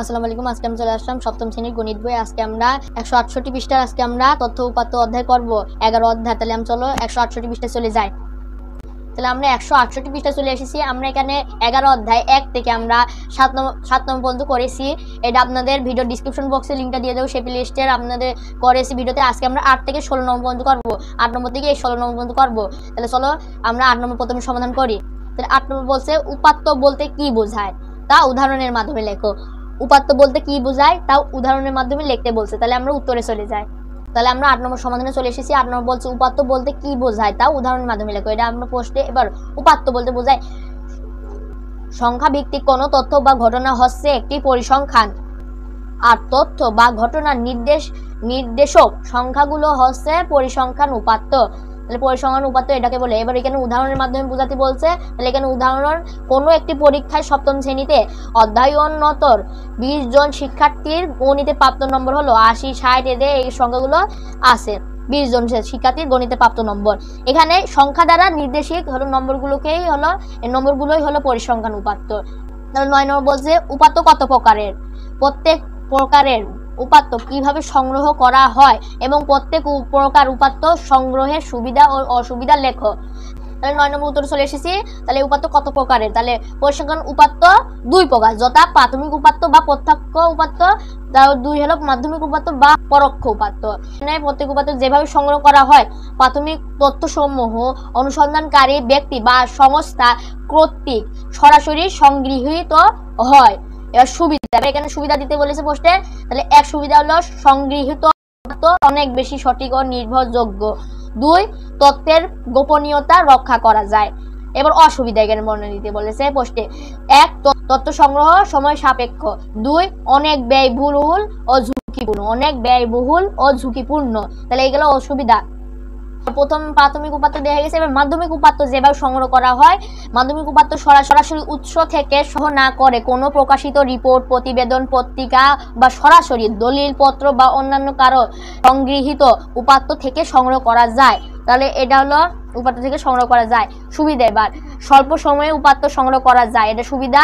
আসসালামু আলাইকুম। আজকে আমি চলে আসলাম সপ্তম শ্রেণীর গণিত বই। আজকে আমরা 168 পৃষ্ঠার আজকে আমরা তথ্য উপাত্ত অধ্যায় করব, 11 অধ্যায়। তাহলে আমি চলো 168 পৃষ্ঠায় চলে যাই। তাহলে আমরা 168 পৃষ্ঠায় চলে এসেছি। আমরা এখানে 11 অধ্যায় 1 থেকে আমরা 7 নম্বর পর্যন্ত করেছি। এটা আপনাদের ভিডিও ডিসক্রিপশন বক্সে লিঙ্কটা দিয়ে দেবো, সেই প্লেলিস্টের আপনাদের করেছি ভিডিওতে। আজকে আমরা 8 থেকে 16 নম্বর পর্যন্ত করবো, 8 নম্বর থেকে 16 নম্বর পর্যন্ত করবো। তাহলে চলো আমরা 8 নম্বর প্রথমে সমাধান করি। তাহলে 8 নম্বর বলছে উপাত্ত বলতে কি বোঝায় তা উদাহরণের মাধ্যমে লেখো। উপাত্ত বলতে কি বোঝায় তাও উদাহরণের মাধ্যমে লিখতে বলছে। তাহলে আমরা উত্তরে চলে যাই। তাহলে আমরা 8 নম্বর সমাধানে চলে এসেছি। 8 নম্বর বলছে উপাত্ত বলতে কি বোঝায় তাও উদাহরণের মাধ্যমে লেখো। এটা আমরা প্রশ্নে এবার উপাত্ত বলতে বোঝায় সংখ্যা ভিত্তিক কোনো তথ্য বা ঘটনা হচ্ছে একটি পরিসংখ্যান, আর তথ্য বা ঘটনার নির্দেশক সংখ্যাগুলো হচ্ছে পরিসংখ্যান উপাত্ত। তাহলে পরিসংখ্যান উপাত্ত এটাকে বলে। এবার এখানে উদাহরণের মাধ্যমে বোঝাতে বলছে। তাহলে এখানে উদাহরণ, কোনো একটি পরীক্ষায় সপ্তম শ্রেণীতে অধ্যয়নরত 20 জন শিক্ষার্থীর গণিতে প্রাপ্ত নম্বর হলো 80, 60, এদের এই সংখ্যাগুলো আছে। 20 জন শিক্ষার্থীর গণিতে প্রাপ্ত নম্বর। এখানে সংখ্যা দ্বারা নির্দেশিক হলো নম্বরগুলোকেই হলো, এই নম্বরগুলোই হলো পরিসংখ্যান উপাত্ত। তাহলে 9 নম্বর বলছে উপাত্ত কত প্রকারের, প্রত্যেক প্রকারের উপাত্ত কিভাবে সংগ্রহ করা হয় এবং প্রত্যেক প্রকার উপাত্ত সংগ্রহের সুবিধা ও অসুবিধা লেখো। তাহলে 9 নম্বর উত্তরে চলে এসেছি। তাহলে উপাত্ত কত প্রকারের, তাহলে পরিসংখ্যান উপাত্ত 2 প্রকার, যথা প্রাথমিক উপাত্ত বা প্রত্যক্ষ উপাত্ত, 2 হলো মাধ্যমিক উপাত্ত বা পরোক্ষ উপাত্ত। এখানে প্রত্যেক উপাত্ত যেভাবে সংগ্রহ করা হয়, প্রাথমিক তথ্যসমূহ অনুসন্ধানকারী ব্যক্তি বা সংস্থা কর্তৃক সরাসরি সংগৃহীত হয়। এবার সুবিধা, এখানে সুবিধা দিতে বলেছে পোস্টে। তাহলে এক সুবিধা হলো সংগৃহীত অনেক বেশি সঠিক ও নির্ভরযোগ্য। 2, তথ্যের গোপনীয়তা রক্ষা করা যায়। এবার অসুবিধা এখানে বর্ণনা দিতে বলেছে পোস্টে। 1, তথ্য সংগ্রহ সময় সাপেক্ষ। 2, অনেক ব্যয়বহুল ও ঝুঁকিপূর্ণ। অনেক ব্যয়বহুল ও ঝুঁকিপূর্ণ। তাহলে এইগুলো অসুবিধা। প্রথম প্রাথমিক উপাত্ত দেওয়া গেছে। এবার মাধ্যমিক উপাত্ত যেভাবে সংগ্রহ করা হয়, মাধ্যমিক উপাত্ত সরাসরি উৎস থেকে সহ না করে কোনো প্রকাশিত রিপোর্ট, প্রতিবেদন, পত্রিকা বা সরাসরি দলিলপত্র বা অন্যান্য কারো সংগৃহীত উপাত্ত থেকে সংগ্রহ করা যায়। তাহলে এটা হলো উপাত্ত থেকে সংগ্রহ করা যায়। সুবিধা, এবার স্বল্প সময়ে উপাত্ত সংগ্রহ করা যায়, এটা সুবিধা।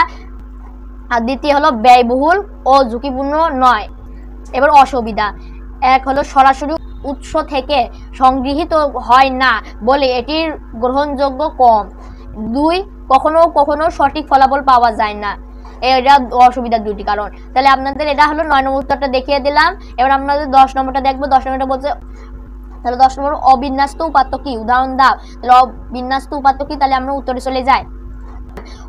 আর দ্বিতীয় হলো ব্যয়বহুল ও ঝুঁকিপূর্ণ নয়। এবার অসুবিধা, 1 হলো সরাসরি উৎস থেকে সংগৃহীত হয় না বলে এটির গ্রহণযোগ্য কম। 2, কখনো কখনো সঠিক ফলাফল পাওয়া যায় না। এটা অসুবিধার 2টি কারণ। তাহলে আপনাদের এটা হলো 9 নম্বর উত্তরটা দেখিয়ে দিলাম। এবার আপনাদের 10 নম্বরটা দেখবো। 10 নম্বরটা বলছে, তাহলে 10 নম্বর অবিন্যস্ত উপাত্ত কি, উদাহরণ দাও। তাহলে অবিন্যস্ত উপাত্ত কি, তাহলে আমরা উত্তরে চলে যাই।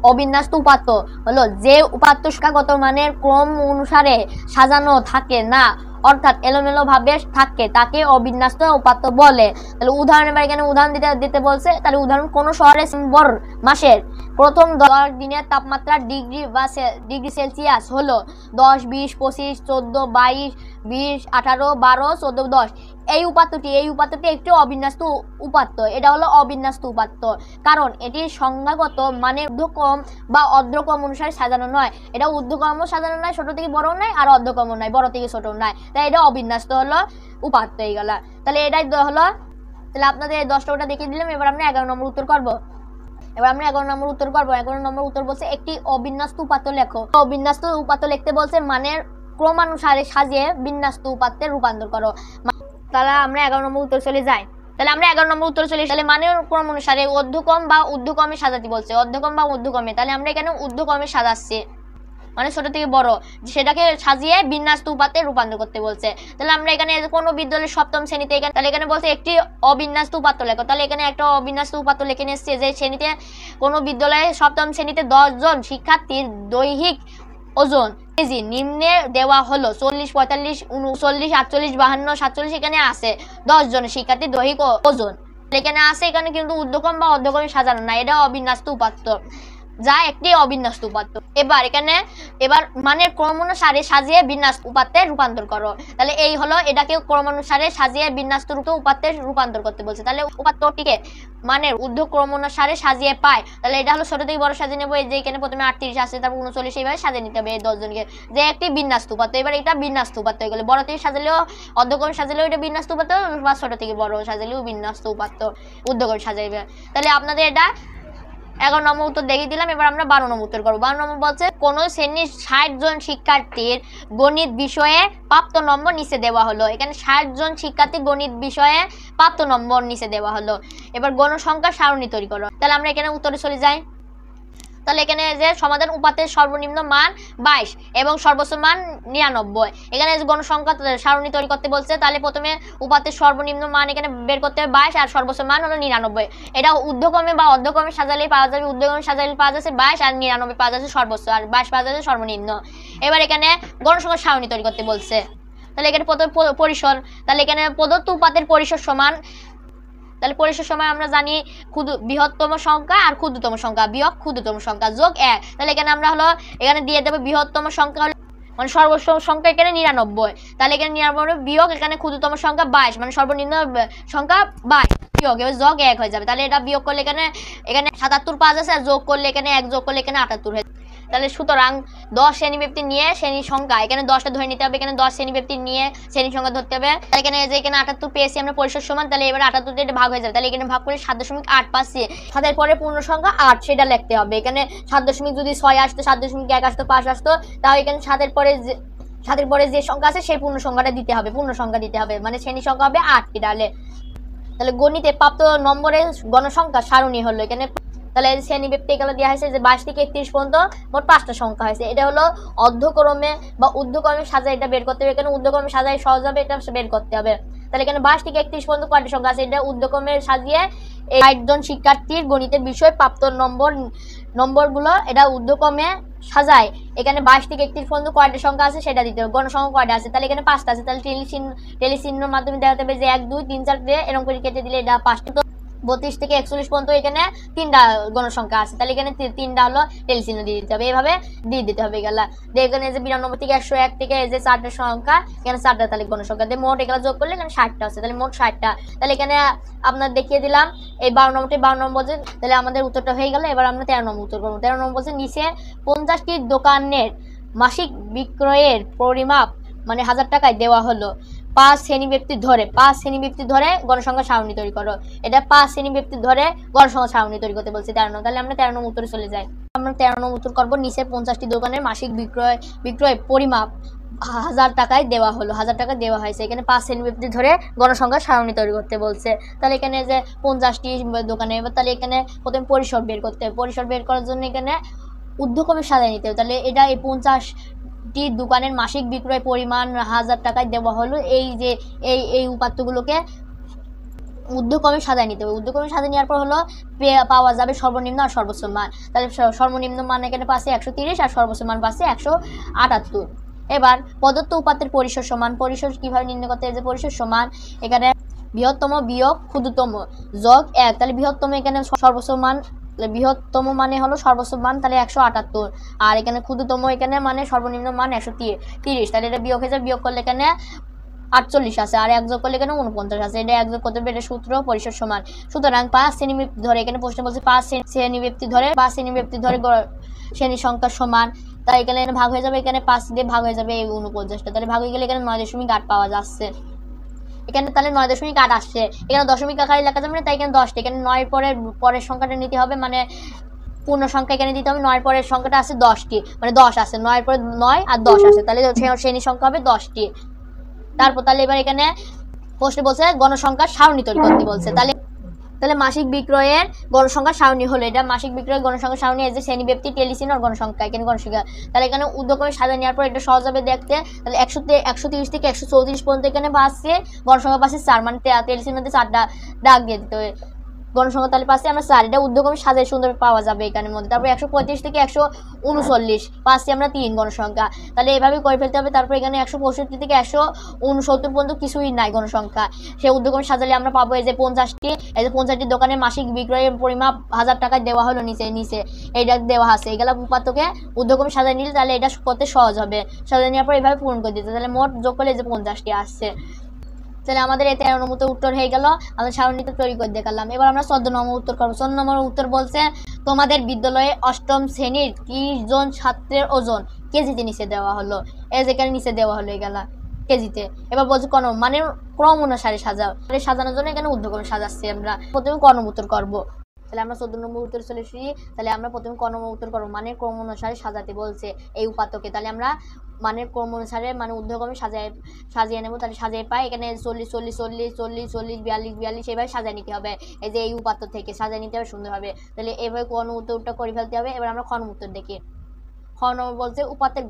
অবিন্যস্ত উপাত্ত হলো যে উপাত্ত সংখ্যাগত মানের ক্রম অনুসারে সাজানো থাকে না, অর্থাৎ এলোমেলো ভাবে থাকে, তাকে অবিন্যস্ত উপাত্ত বলে। তাহলে উদাহরণ, এবার এখানে উদাহরণ দিতে বলছে। তাহলে উদাহরণ, কোন শহরে ডিসেম্বর মাসের প্রথম 10 দিনের তাপমাত্রা ডিগ্রি সেলসিয়াস হলো 10, 20, 25, 14, 22, 20, 18, 12, 14, 10। এই উপাত্তটি একটি অবিন্যস্ত উপাত্ত। এটা হলো অবিন্যস্ত উপাত্ত, কারণ এটি সংখ্যাগত মানে ঊর্ধ্বক্রম বা অর্ধক্রম অনুসারে সাজানো নয়। এটা ঊর্ধ্বক্রমও সাজানো নয়, ছোট থেকে বড় নয়, আর অর্ধক্রম নয়, বড় থেকে ছোট নয়। তাই এটা অবিন্যস্ত হলো উপাত্ত এইগুলা। তাহলে এটাই হলো। তাহলে আপনাদের এই 10টা ওটা দেখিয়ে দিলাম। এবার আমরা 11 নম্বর উত্তর করবো। 11 নম্বর উত্তর বলছে একটি অবিন্যস্ত উপাত্ত লেখো। অবিন্যস্ত উপাত্ত লিখতে বলছে মানের ক্রমানুসারে সাজিয়ে বিন্যস্ত উপাত্তে রূপান্তর করো। তাহলে আমরা 11 নম্বর উত্তর চলে যাই। তাহলে আমরা 11 নম্বর উত্তর চলে, তাহলে মানের ক্রম অনুসারে ঊর্ধ্বক্রম বা ঊর্ধ্বক্রমে সাজাতে বলছে। অর্ধক্রম বা ঊর্ধ্বক্রমে, তাহলে আমরা এখানে ঊর্ধ্বক্রমে সাজাচ্ছি, মানে ছোট থেকে বড়, সেটাকে সাজিয়ে বিন্যস্ত উপাত্তে রূপান্তর করতে বলছে। তাহলে আমরা এখানে কোনো বিদ্যালয়ের সপ্তম শ্রেণীতে, তাহলে এখানে বলছে একটি অবিন্যস্ত উপাত্ত লেখো। তাহলে এখানে একটা অবিন্যস্ত উপাত্ত লিখে নিচ্ছে যে শ্রেণীতে কোনো বিদ্যালয়ে সপ্তম শ্রেণীতে 10 জন শিক্ষার্থীর দৈহিক ওজন কেজি নিম্নে দেওয়া হলো 40, 45, 39, 48, 52, 47। এখানে আছে 10 জন শিক্ষার্থীর দৈহিক ওজন এখানে আছে। এখানে কিন্তু ঊর্ধ্বক্রম বা অর্ধক্রমে সাজানো না, এটা অবিন্যস্ত উপাত্ত, যা একটি অবিন্যস্ত উপাত্ত। এবার মানের ক্রম অনুসারে সাজিয়ে বিন্যস্ত উপাত্তে রূপান্তর করো। তাহলে এই হলো, এটাকে ক্রম অনুসারে সাজিয়ে বিন্যস্ত রূপে উপাত্তে রূপান্তর করতে বলছে। তাহলে উপাত্তটিকে মানের ঊর্ধ্বক্রম অনুসারে সাজিয়ে পায়। তাহলে এটা হলো ছোট থেকে বড় সাজিয়ে নেবো। এই যে এখানে প্রথমে 38 আছে, তারপর 39, এইভাবে সাজিয়ে নিতে হবে এই 10 জনকে, যে একটি বিন্যস্ত উপাত্ত। এবার এটা বিন্যস্ত উপাত্ত হয়ে গেলে, বড় থেকে সাজালেও অর্ধক্রম সাজালেও এটা বিন্যস্ত উপাত্ত, বা ছোট থেকে বড় সাজালেও বিন্যস্ত উপাত্ত, ঊর্ধ্বক্রম সাজাইবে। তাহলে আপনাদের এটা 11 নম্বর উত্তর দেখিয়ে দিলাম। এবার আমরা 12 নম্বর উত্তর করবো। 12 নম্বর বলছে কোন শ্রেণীর 60 জন শিক্ষার্থীর গণিত বিষয়ে প্রাপ্ত নম্বর নিচে দেওয়া হলো। এখানে 60 জন শিক্ষার্থী গণিত বিষয়ে প্রাপ্ত নম্বর নিচে দেওয়া হলো। এবার গণসংখ্যা সারণী তৈরি করো। তাহলে আমরা এখানে উত্তরে চলে যাই। তাহলে এখানে যে সমাধান উপাত্তের সর্বনিম্ন মান 22 এবং সর্বোচ্চ মান 99। এখানে গণসংখ্যা সারণী তৈরি করতে বলছে। তাহলে প্রথমে উপাত্তের সর্বনিম্ন মান এখানে বের করতে হবে 22 আর সর্বোচ্চ মান হলো 99। এটা ঊর্ধ্বক্রমে বা অর্ধক্রমে সাজালেই পাওয়া যাবে। ঊর্ধ্বক্রমে সাজালে পাওয়া যাচ্ছে 22 আর 99 পাওয়া যাচ্ছে সর্বোচ্চ, আর 22 পাওয়া যাচ্ছে সর্বনিম্ন। এবার এখানে গণসংখ্যা সারণী তৈরি করতে বলছে। তাহলে এখানে পরিসর, তাহলে এখানে প্রদত্ত উপাত্তের পরিসর সমান, তাহলে পরিসর সময় আমরা জানি বৃহত্তম সংখ্যা আর ক্ষুদ্রতম সংখ্যা বিয়োগ ক্ষুদ্রতম সংখ্যা যোগ 1। তাহলে এখানে আমরা হলো এখানে দিয়ে দেবো বৃহত্তম সংখ্যা হলো মানে সর্বোচ্চ সংখ্যা এখানে 99। তাহলে এখানে 99 বিয়োগ এখানে ক্ষুদ্রতম সংখ্যা 22 মানে সর্বনিম্ন সংখ্যা 22 বিয়োগ এবার যোগ 1 হয়ে যাবে। তাহলে এটা বিয়োগ করলে এখানে 77 পাওয়া যাচ্ছে, আর যোগ করলে এখানে 1 যোগ করলে এখানে 78 হয়ে। তাহলে সুতরাং 10 শ্রেণীব্যক্তি নিয়ে শ্রেণী সংখ্যা এখানে 10টা ধরে নিতে হবে। এখানে 10 শ্রেণীব্যক্তি নিয়ে শ্রেণী সংখ্যা ধরতে হবে। এখানে যে এখানে 78 পেয়েছি আমরা পরিসর সমান, তাহলে এবার 78 দিয়ে ভাগ হয়ে যাবে। তাহলে এখানে ভাগ করে 7.8 পাচ্ছি। 7 পরে পূর্ণ সংখ্যা 8 সেটা লিখতে হবে। এখানে 7 যদি 6 আসতো, 7.1 আসতো, 5 আসতো, তাও এখানে 7 পরে যে সংখ্যা আছে সেই পূর্ণ সংখ্যাটা দিতে হবে, পূর্ণ সংখ্যা দিতে হবে, মানে শ্রেণী সংখ্যা হবে 8টি। তাহলে গণিতে প্রাপ্ত নম্বরের গণসংখ্যা সারণী হলো এখানে। তাহলে শ্রেণীব্যক্তি এগুলো দেওয়া হয়েছে যে 22 থেকে 31 পর্যন্ত মোট 5টা সংখ্যা হয়েছে। এটা হলো অর্ধক্রমে বা ঊর্ধ্বক্রমে সাজায় এটা বের করতে হবে। এখানে ঊর্ধ্বক্রমে সাজায় সহজ হবে, এটা বের করতে হবে। তাহলে এখানে 22 থেকে 31 পর্যন্ত কয়টা সংখ্যা আছে, এটা ঊর্ধ্বক্রমে সাজিয়ে 60 জন শিক্ষার্থীর গণিতের বিষয় প্রাপ্ত নম্বরগুলো এটা ঊর্ধ্বক্রমে সাজায়। এখানে 22 থেকে 31 পর্যন্ত কয়টা সংখ্যা আছে সেটা দিতে হবে। গণসংখ্যা কয়টা আছে, তাহলে এখানে 5টা আছে। তাহলে টেলিচিহ্নের মাধ্যমে দেখাতে হবে যে 1 2 3 4 দিয়ে এরকম করে কেটে দিলে এটা 5টা। 32 থেকে 41 পর্যন্ত এখানে 3টা গণসংখ্যা আছে, তাহলে এখানে 3টা হলো টেলিচিহ্ন দিয়ে দিতে হবে। এভাবে দিয়ে দিতে হবে এগুলা। এখানে যে 92 থেকে 101 থেকে যে 4টা সংখ্যা, এখানে 4টা তাহলে গণসংখ্যা দিয়ে মোট এগুলা যোগ করলে এখানে 60টা আছে, তাহলে মোট 60টা। তাহলে এখানে আপনার দেখিয়ে দিলাম এই 52 নম্বর বলছে। তাহলে আমাদের উত্তরটা হয়ে গেল। এবার আমরা 13 নম্বর উত্তর করবো। 13 নম্বর বলছে নিচে 50টি দোকানের মাসিক বিক্রয়ের পরিমাপ মানে 1000 টাকায় দেওয়া হলো। 5 শ্রেণীব্যক্তি ধরে গণসংখ্যা সারণী তৈরি করো। এটা 5 শ্রেণীব্যক্তি ধরে গণসংখ্যা সারণী তৈরি করতে বলছে 13 নম্বর। তাহলে আমরা 13 নম্বর উত্তরে চলে যাই। আমরা 13 নম্বর উত্তর করবো। নিচে 50টি দোকানের মাসিক বিক্রয় পরিমাপ 1000 টাকায় দেওয়া হলো। 1000 টাকা দেওয়া হয়েছে। এখানে 5 শ্রেণীব্যক্তি ধরে গণসংখ্যা সারণী তৈরি করতে বলছে। তাহলে এখানে যে 50টি দোকানে, এবার তাহলে এখানে প্রথমে পরিসর বের করতে হবে। পরিসর বের করার জন্য এখানে ঊর্ধ্বক্রমে সাজায় নিতে হবে। তাহলে এটা এই 50টি দোকানের মাসিক বিক্রয় পরিমাণ 1000 টাকায় দেওয়া হলো। এই যে এই উপাত্তগুলোকে ঊর্ধ্বক্রমে সাজায় নিতে হবে। ঊর্ধ্বক্রমে সাজিয়ে নেওয়ার পর হলো পাওয়া যাবে সর্বনিম্ন আর সর্বোচ্চ মান। তাহলে সর্বনিম্ন মান এখানে পাচ্ছে 130 আর সর্বোচ্চ মান পাচ্ছে 178। এবার প্রদত্ত উপাত্তের পরিসর সমান। পরিসর কিভাবে নির্ণয় করতে হবে, যে পরিসর সমান এখানে বৃহত্তম বিয়োগ ক্ষুদ্রতম যোগ 1। তাহলে বৃহত্তম এখানে সর্বোচ্চ মান, বৃহত্তম মানে হলো সর্বোচ্চ মান, তাহলে 178। আর এখানে ক্ষুদ্রতম এখানে মানে সর্বনিম্ন মান 130। তাহলে এটা বিয়োগ হয়ে যাবে। বিয়োগ করলে এখানে 48 আছে, আর 1 যোগ করলে এখানে 49 আছে। এটা 1 যোগ করতে হবে, এটা সূত্র পরিসর সমান। সুতরাং 5 শ্রেণীব্যক্তি ধরে, এখানে প্রশ্ন বলছে 5 শ্রেণীব্যক্তি ধরে শ্রেণী সংখ্যা সমান। তাই এখানে ভাগ হয়ে যাবে, এখানে 5 দিয়ে ভাগ হয়ে যাবে এই 49টা। তাহলে ভাগ হয়ে গেলে এখানে 9.8 পাওয়া যাচ্ছে। এখানে তাহলে 9.8 আসছে। এখানে দশমিক আকারে লেখা যাবে না, তাই এখানে 10টা। এখানে 9 পরের সংখ্যাটা নিতে হবে, মানে পূর্ণ সংখ্যা এখানে দিতে হবে। 9 পরের সংখ্যাটা আছে 10টি, মানে 10 আছে। 9 পরে 9 আর 10 আছে, তাহলে শ্রেণী সংখ্যা হবে 10টি। তারপর তাহলে এবার এখানে প্রশ্ন বলছে গণসংখ্যা সারণী তৈরি করতে বলছে। তাহলে মাসিক বিক্রয়ের গণসংখ্যা সারণী হলো এটা। মাসিক বিক্রয়ের গণসংখ্যা সারণী এই যে শ্রেণীব্যক্তি টেলিচিহ্ন আর গণসংখ্যা, এখানে গণসংখ্যা। তাহলে এখানে ঊর্ধ্বক্রমে সাজিয়ে নেওয়ার পর এটা সহজ হবে দেখতে। তাহলে 130 থেকে 134 পর্যন্ত এখানে পাচ্ছে গণসংখ্যা পাচ্ছে 4, মানে টেলিচিহ্নতে 4টা দাগ দিয়ে দিতে হবে। গণসংখ্যা তাহলে পাচ্ছি আমরা 4, এটা ঊর্ধ্বক্রমে সাজায় সুন্দর পাওয়া যাবে এখানের মধ্যে। তারপর 135 থেকে 139 পাচ্ছি আমরা 3 গণসংখ্যা। তাহলে এইভাবে করে ফেলতে হবে। তারপর এখানে 165 থেকে 169 পর্যন্ত কিছুই নাই গণসংখ্যা, সে ঊর্ধ্বক্রমে সাজালে আমরা পাবো এই যে 50টি দোকানের মাসিক বিক্রয়ের পরিমাপ 1000 টাকায় দেওয়া হলো। নিচে এইটা দেওয়া আছে। এগুলা উপাত্তকে ঊর্ধ্বক্রমে সাজায় নিলে তাহলে এটা করতে সহজ হবে। সাজায় নেওয়ার পর এইভাবে পূরণ করে দিতে, তাহলে মোট যোগ করলে যে 50টি আসছে। তাহলে আমাদের এই 13 নম্বর উত্তর হয়ে গেল। আমরা সারণীতে তৈরি করে দেখালাম। এবার আমরা 14 নম্বর উত্তর করবো। 14 নম্বর উত্তর বলছে তোমাদের বিদ্যালয়ে 8ম শ্রেণীর 30 জন ছাত্রের ওজন কেজিতে নিচে দেওয়া হলো। এই যেখানে নিচে দেওয়া হলো এগুলা কেজিতে। এবার বলছে ক্রম অনুসারে সাজাও। সাজানোর জন্য এখানে ঊর্ধ্বক্রমে সাজাচ্ছি আমরা। প্রথমে কর্ম উত্তর করবো। তাহলে আমরা 14 নম্বর উত্তরে চলে এসেছি। তাহলে আমরা প্রথমে ক নম্বর উত্তর করবো, মানের ক্রম অনুসারে সাজাতে বলছে এই উপাত্তকে। তাহলে আমরা মানের ক্রম অনুসারে মানে ঊর্ধ্বক্রমে সাজিয়ে নেবো। তাহলে সাজিয়ে পাই এখানে 40 40 40 40 40 42 42 এইভাবে সাজিয়ে নিতে হবে। এই যে এই উপাত্ত থেকে সাজিয়ে নিতে হবে সুন্দরভাবে। তাহলে এইভাবে কোন উত্তরটা করে ফেলতে হবে। এবার আমরা খ নম্বর উত্তর দেখি। খ নম্বর বলছে উপাত্তের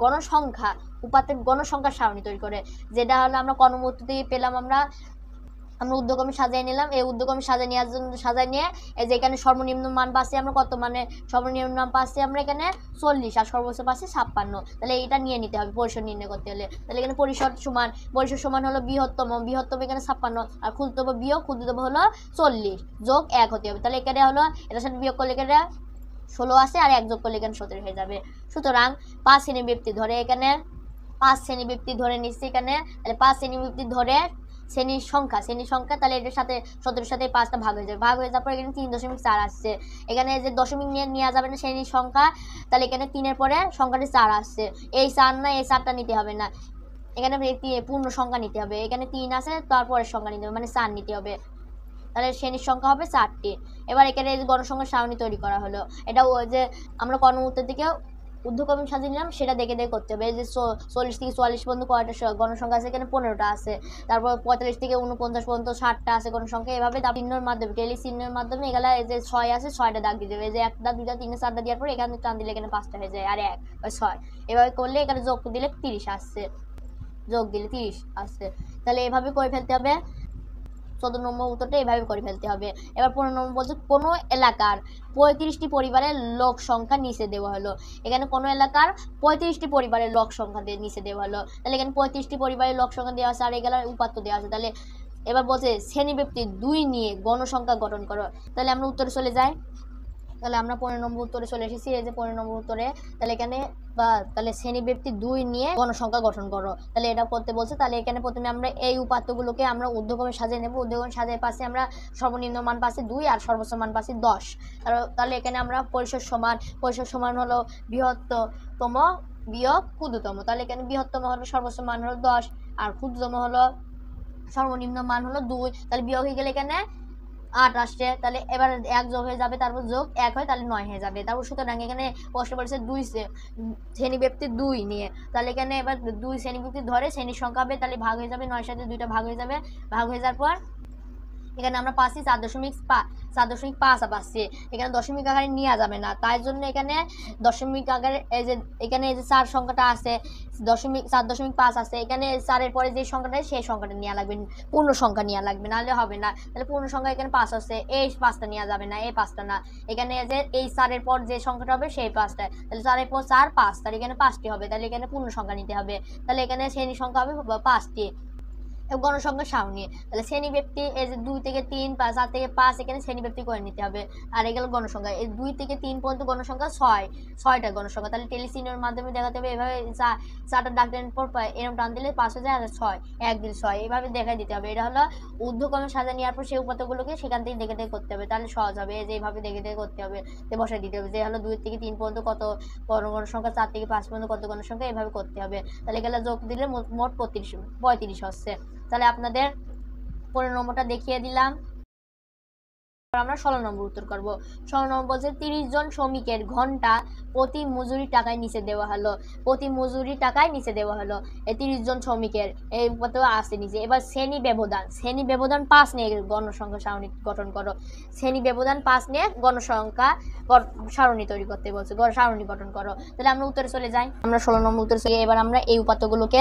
গণসংখ্যা সারণী তৈরি করে, যেটা হলো আমরা ক নম্বর উত্তর থেকে পেলাম। আমরা ঊর্ধ্বক্রমে সাজিয়ে নিলাম। এই ঊর্ধ্বক্রমে সাজিয়ে নেওয়ার জন্য সাজিয়ে নিয়ে এই যে এখানে সর্বনিম্ন মান পাচ্ছি আমরা কত, মানে সর্বনিম্ন মান পাচ্ছি আমরা এখানে 40 আর সর্বোচ্চ পাচ্ছি 56। তাহলে এটা নিয়ে নিতে হবে পরিসর নির্ণয় করতে হলে। তাহলে এখানে পরিসর সমান হলো বৃহত্তম এখানে 56 আর ক্ষুদ্রতম বিয়োগ ক্ষুদ্রতম হলো 40 যোগ 1 হতে হবে। তাহলে এখানে হলো এটার সাথে বিয়োগ করলে এখানে 16 আছে আর 1 যোগ করলে এখানে 17 হয়ে যাবে। সুতরাং 5 শ্রেণী ব্যক্তি ধরে এখানে 5 শ্রেণী ব্যক্তি ধরে নিচ্ছি এখানে। তাহলে 5 শ্রেণী ব্যক্তি ধরে শ্রেণীর সংখ্যা তাহলে এটার সাথে 17 সাথে 5টা ভাগ হয়ে যাবে। ভাগ হয়ে যাওয়ার পর এখানে 3.4 আসছে। এখানে যে দশমিক নিয়ে নেওয়া যাবে না শ্রেণীর সংখ্যা, তাহলে এখানে 3-এর পরে সংখ্যাটি 4 আসছে। এই 4 না, এই 4টা নিতে হবে না, এখানে পূর্ণ সংখ্যা নিতে হবে। এখানে 3 আছে, তারপরের সংখ্যা নিতে হবে, মানে 4 নিতে হবে। তাহলে শ্রেণীর সংখ্যা হবে 4টি। এবার এখানে গণসংখ্যার সারণী তৈরি করা হলো। এটা ওই যে আমরা ক নম্বর উত্তর থেকে ঊর্ধ্বক্রমে সাজিয়ে নিলাম সেটা দেখে করতে হবে। এই যে 40 থেকে 44 পর্যন্ত কয়টা গণসংখ্যা আছে, এখানে 15টা আছে। তারপর 45 থেকে 49 পর্যন্ত 60টা আছে গণসংখ্যা। এভাবে চিহ্নের মাধ্যমে টেলি চিহ্নের মাধ্যমে এগুলা এই যে 6 আছে 6টা দাগ দিয়ে দেবে। এই যে 1টা 2টা 3টা 4টা দেওয়ার পর এখানে টান দিলে এখানে 5টা হয়ে যায় আর 1 6। এভাবে করলে এখানে যোগ দিলে 30 আসছে, যোগ দিলে 30 আসছে। তাহলে এভাবে করে ফেলতে হবে। 14 নম্বর উত্তরটা এভাবে করে ফেলতে হবে। এবার 15 নম্বর বলছে কোনো এলাকার 35টি পরিবারের লোক সংখ্যা নিচে দেওয়া হলো। এখানে কোনো এলাকার 35টি পরিবারের লোক সংখ্যা নিচে দেওয়া হলো। তাহলে এখানে 35টি পরিবারের লোক সংখ্যা দেওয়া আছে আর এগুলার উপাত্ত দেওয়া আছে। তাহলে এবার বলছে শ্রেণীব্যক্তি 2 নিয়ে গণসংখ্যা গঠন করো। তাহলে আমরা উত্তরে চলে যাই। তাহলে আমরা 15 নম্বর উত্তরে চলে এসেছি। এই যে 15 নম্বর উত্তরে, তাহলে এখানে তাহলে শ্রেণীব্যক্তি 2 নিয়ে গণসংখ্যা গঠন করো। তাহলে এটা করতে বলছে। তাহলে এখানে প্রথমে আমরা এই উপাত্তগুলোকে আমরা ঊর্ধ্বক্রমে সাজিয়ে নেব। ঊর্ধ্বক্রমে সাজিয়ে পাচ্ছি আমরা সর্বনিম্ন মান পাচ্ছি 2 আর সর্বোচ্চ মান পাচ্ছি 10। তাহলে এখানে আমরা পরিসর সমান হলো বৃহত্তম বিয়োগ ক্ষুদ্রতম। তাহলে এখানে বৃহত্তম হলো সর্বোচ্চ মান হলো 10 আর ক্ষুদ্রতম হলো সর্বনিম্ন মান হলো 2। তাহলে বিয়োগ হয়ে গেলে এখানে 8 আসছে। তাহলে এবার 1 যোগ হয়ে যাবে, তারপর যোগ 1 হয়, তাহলে 9 হয়ে যাবে। তারপর সুতরাং এখানে প্রশ্ন পড়েছে 2 শ্রেণীব্যক্তি 2 নিয়ে। তাহলে এখানে এবার 2 শ্রেণীব্যক্তি ধরে শ্রেণীর সংখ্যা হবে, তাহলে ভাগ হয়ে যাবে, 9 সাথে 2টা ভাগ হয়ে যাবে। ভাগ হয়ে যাওয়ার পর এখানে আমরা পাচ্ছি 4.5 পাচ্ছি। এখানে দশমিক আকারে নেওয়া যাবে না, তাই জন্য এখানে দশমিক আকারে এই যে এখানে এই যে 4 সংখ্যাটা আছে 4.5 আছে। এখানে 4-এর পরে যে সংখ্যাটা সেই সংখ্যাটা নেওয়া লাগবে, পূর্ণ সংখ্যা নেওয়া লাগবে, নাহলে হবে না। তাহলে পূর্ণ সংখ্যা এখানে 5 আছে, এই 5টা নেওয়া যাবে না, এই 5টা না। এখানে যে এই 4-এর পর যে সংখ্যাটা হবে সেই 5টা, তাহলে 4-এর পর 4 5, তাহলে এখানে 5টি হবে। তাহলে এখানে পূর্ণ সংখ্যা নিতে হবে। তাহলে এখানে শ্রেণী সংখ্যা হবে 5টি। গণসংখ্যা সারণী, তাহলে শ্রেণী ব্যক্তি এই যে 2 থেকে 3 4 থেকে 5 এখানে শ্রেণী ব্যক্তি করে নিতে হবে। আর এগুলো গণসংখ্যা এই 2 থেকে 3 পর্যন্ত গণসংখ্যা 6টা গণসংখ্যা। তাহলে টেলিচিহ্নের মাধ্যমে দেখাতে হবে। এভাবে 4টা ডাক দেওয়ার পর এরকম টান দিলে 5 হয়ে যায় আর 6 1 দিলে 6, এভাবে দেখাই দিতে হবে। এটা হলো ঊর্ধ্বক্রমে সাজিয়ে নেওয়ার পর সেই উপাত্তগুলোকে সেখান থেকে দেখে করতে হবে, তাহলে সহজ হবে। এই যে এইভাবে দেখে করতে হবে, বসাই দিতে হবে যে হলো 2 থেকে 3 পর্যন্ত কত গণসংখ্যা, 4 থেকে 5 পর্যন্ত কত গণসংখ্যা, এভাবে করতে হবে। তাহলে এগুলো যোগ দিলে মোট 35 হচ্ছে। তাহলে আপনাদের 15 নম্বরটা দেখিয়ে দিলাম। আমরা 16 নম্বর উত্তর করব। 16 নম্বর বলছে 30 জন শ্রমিকের ঘন্টা প্রতি মজুরি টাকায় নিচে দেওয়া হলো। প্রতি মজুরি টাকায় নিচে দেওয়া হলো এই 30 জন শ্রমিকের এই কত আছে নিচে। এবার শ্রেণী ব্যবধান 5 নিয়ে গণসংখ্যা সারণী গঠন করো। শ্রেণী ব্যবধান 5 নিয়ে গণসংখ্যা সারণী তৈরি করতে বলছে, সারণী গঠন করো। তাহলে আমরা উত্তরে চলে যাই। আমরা 16 নম্বর উত্তরে চলে। এবার আমরা এই উপাত্তগুলোকে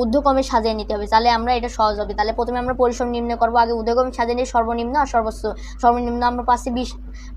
ঊর্ধ্বক্রমে সাজিয়ে নিতে হবে, তাহলে আমরা এটা সহজ হবে। তাহলে প্রথমে আমরা পরিসর নির্ণয় করবো। আগে ঊর্ধ্বক্রমে সাজিয়ে নিয়ে সর্বনিম্ন আর সর্বোচ্চ। সর্বনিম্ন আমরা পাচ্ছি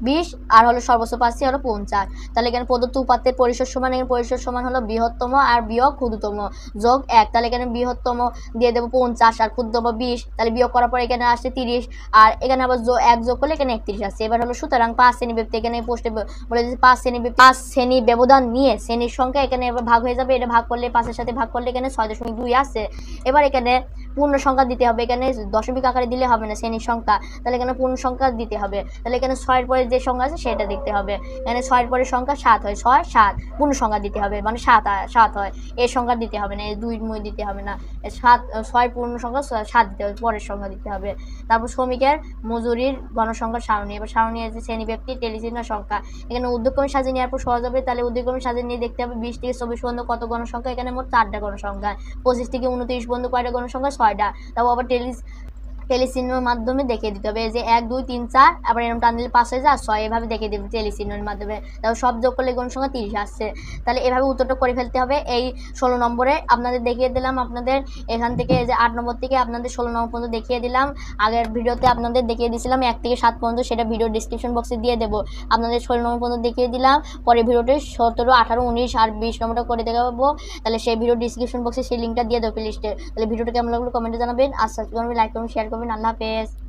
20 আর হলো সর্বোচ্চ পাচ্ছি হলো 50। তাহলে এখানে প্রদত্ত উপাত্তের পরিসর সমান, এখানে পরিসর সমান হলো বৃহত্তম আর বিয়োগ ক্ষুদ্রতম যোগ 1। তাহলে এখানে বৃহত্তম দিয়ে দেবো 50 আর ক্ষুদ্রতম 20। তাহলে বিয়োগ করার পর এখানে আসছে 30 আর এখানে আবার 1 যোগ করলে এখানে 31 আসছে। এবার হলো সুতরাং 5 শ্রেণী ব্যক্তি, এখানে পোস্টে বলে দিচ্ছে 5 শ্রেণী ব্যবধান নিয়ে শ্রেণীর সংখ্যা এখানে এবার ভাগ হয়ে যাবে। এটা ভাগ করলে 5-এর সাথে ভাগ করলে এখানে 6.2 আছে। এবার এখানে পূর্ণ সংখ্যা দিতে হবে। এখানে দশমিক আকারে দিলে হবে না শ্রেণীর সংখ্যা, তাহলে এখানে পূর্ণ সংখ্যা দিতে হবে। তাহলে এখানে 6-এর পরে যে সংখ্যা আছে সেটা দেখতে হবে। এখানে 6-এর পরে সংখ্যা 7 হয়, 6 7 পূর্ণ সংখ্যা দিতে হবে, মানে 7 হয়। এর সংখ্যা দিতে হবে না, এই 2 মই দিতে হবে না, 6 পূর্ণ সংখ্যা 7 দিতে হবে, পরের সংখ্যা দিতে হবে। তারপর শ্রমিকের মজুরির গণসংখ্যার সারণী। এবার সারণী আছে শ্রেণী ব্যক্তি টেলিচিহ্ন সংখ্যা। এখানে ঊর্ধ্বক্রমে সাজিয়ে নেওয়ার পর সহজ হবে। তাহলে ঊর্ধ্বক্রমে সাজিয়ে নিয়ে দেখতে হবে 20 থেকে 24 পর্যন্ত কত গণসংখ্যা। এখানে মোট 4টা গণসংখ্যা। 25 থেকে 29 পর্যন্ত কয়টা গণসংখ্যা? 6টা। তারপর আবার টেলিচিহ্নের মাধ্যমে দেখিয়ে দিতে হবে, যে 1 2 3 4 আবার এরকম টান দিলে 5 হয়ে যায়, 6 এভাবে দেখিয়ে দেবে টেলিচিহ্নের মাধ্যমে। তারপর সব যোগ করলে গণসংখ্যা 30 আসছে। তাহলে এভাবে উত্তরটা করে ফেলতে হবে। এই 16 নম্বরে আপনাদের দেখিয়ে দিলাম। আপনাদের এখান থেকে যে 8 নম্বর থেকে আপনাদের 16 নম্বর পর্যন্ত দেখিয়ে দিলাম। আগের ভিডিওতে আপনাদের দেখিয়ে দিয়েছিলাম 1 থেকে 7 পর্যন্ত, সেটা ভিডিও ডিসক্রিপশন বক্সে দিয়ে দেবো। আপনাদের 16 নম্বর পর্যন্ত দেখিয়ে দিলাম। পরে ভিডিওটি 17 18 19 আর 20 নম্বরটা করে দেখাবো। তাহলে সেই ভিডিও ডিসক্রিপশন বক্সে সেই লিঙ্কটা দিয়ে দেবো প্লেলিস্টে। তাহলে ভিডিওটা কেমন লাগলো কমেন্টে জানাবেন, আর সাবস্ক্রাইব করবেন, লাইক করবেন, শেয়ার করবেন। আল্লাহ হাফেজ।